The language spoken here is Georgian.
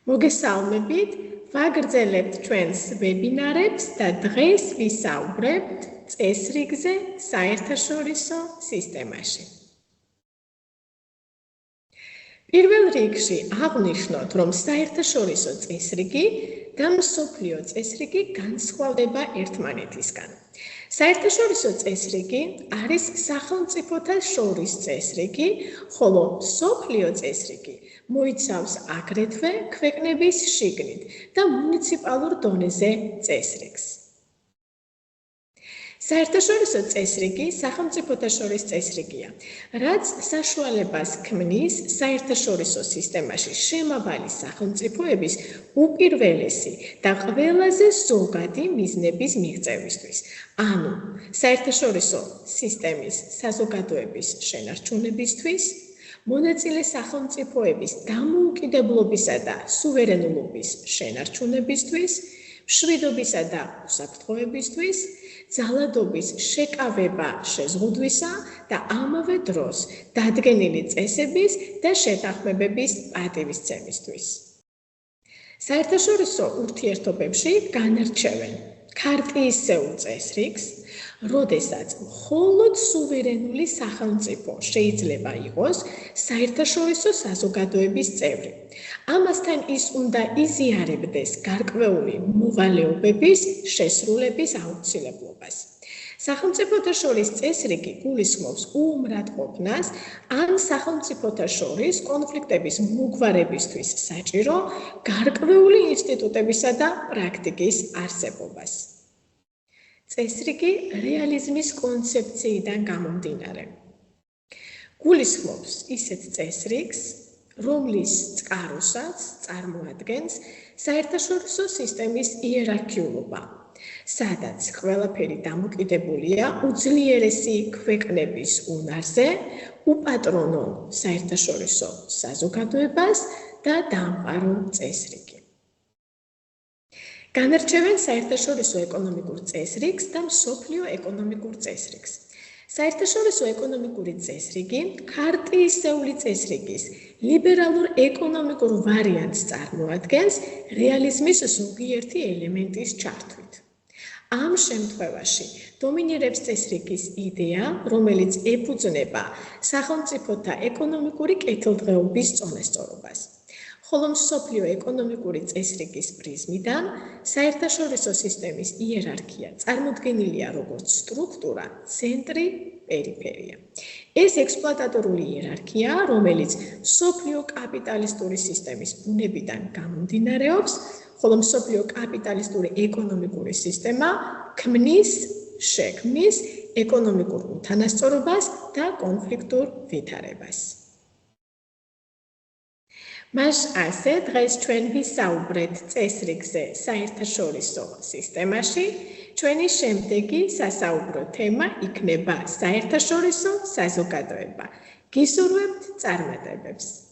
მოგესალმებით, ვაგრძელებთ ჩვენს ვებინარებს და დღეს ვისაუბრებთ წესრიგზე საერთაშორისო სისტემაში. პირველ რიგში აღვნიშნოთ, რომ საერთაშორისო წესრიგი და მსოფლიო წესრიგი განსხვავდება ერთმანეთისგან. საერთაშორისო წესრიგი არის სახელმწიფოთა შორის წესრიგი, ხოლო მსოფლიო წესრიგი მოიცავს აგრეთვე ქვეყნების შიგნით და მუნიციპალურ დონეზე წესრიგს. საერთაშორისო წესრიგი სახელმწიფოთა შორის წესრიგია, რაც საშუალებას ქმნის საერთაშორისო სისტემაში შემავალი სახელმწიფოების უპირველესი და ყველაზე ზოგადი მიზნების მიღწევისთვის. ანუ საერთაშორისო სისტემის საზოგადოების შენარჩუნებისთვის, მონაწილე სახელმწიფოების დამოუკიდებლობისა და სუვერენულობის შენარჩუნებისთვის, მშვიდობისა და უსაფრთხოებისთვის, ძალადობის შეკავება შეზღუდვისა და ამავე დროს დადგენილი წესების და შეთანხმებების პატივისცემისთვის. საერთაშორისო ურთიერთობებში განარჩევენ ქარტიისეულ წესრიგს, როდესაც მხოლოდ სუვერენული სახელმწიფო შეიძლება იყოს საერთაშორისო საზოგადოების წევრი. ამასთან ის უნდა იზიარებდეს გარკვეული მოვალეობების შესრულების აუცილებლობას. სახელმწიფოთა შორის წესრიგი გულისხმობს უუმრადყოფნას ან სახელმწიფოთა შორის კონფლიქტების მოგვარებისთვის საჭირო გარკვეული ინსტიტუტებისა და პრაქტიკის არსებობას. წესრიგი რეალიზმის კონცეფციიდან გამომდინარე. გულისხმობს ისეთ წესრიგს, რომლის წყაროსაც წარმოადგენს საერთაშორისო სისტემის იერარქიულობა, სადაც ყველაფერი დამოკიდებულია უძლიერესი ქვეყნების უნარზე, უპატრონონ საერთაშორისო საზოგადოებას და დაამყარო წესრიგი. განარჩევენ საერთაშორისო ეკონომიკურ წესრიგს და მსოფლიო ეკონომიკურ წესრიგს. საერთაშორისო ეკონომიკური წესრიგი ქარტიისეული წესრიგის ლიბერალურ ეკონომიკურ ვარიანტს წარმოადგენს რეალიზმის ზოგიერთი ელემენტის ჩართვით. ამ შემთხვევაში დომინირებს წესრიგის იდეა, რომელიც ეფუძნება სახელმწიფოთა ეკონომიკური კეთილდღეობის წონასწორობას. ხოლო მსოფლიო ეკონომიკური წესრიგის პრიზმიდან საერთაშორისო სისტემის იერარქია წარმოდგენილია როგორც სტრუქტურა, ცენტრი, პერიფერია. ეს ექსპლუატატორული იერარქია, რომელიც მსოფლიო კაპიტალისტური სისტემის ბუნებიდან გამომდინარეობს, ხოლო მსოფლიო კაპიტალისტური ეკონომიკური სისტემა შექმნის ეკონომიკურ უთანასწორობას და კონფლიქტურ ვითარებას. მას ასე დღეს ჩვენ ვისაუბრეთ წესრიგზე საერთაშორისო სისტემაში, ჩვენი შემდეგი სასაუბრო თემა იქნება საერთაშორისო საზოგადოება. გისურვებთ წარმატებებს.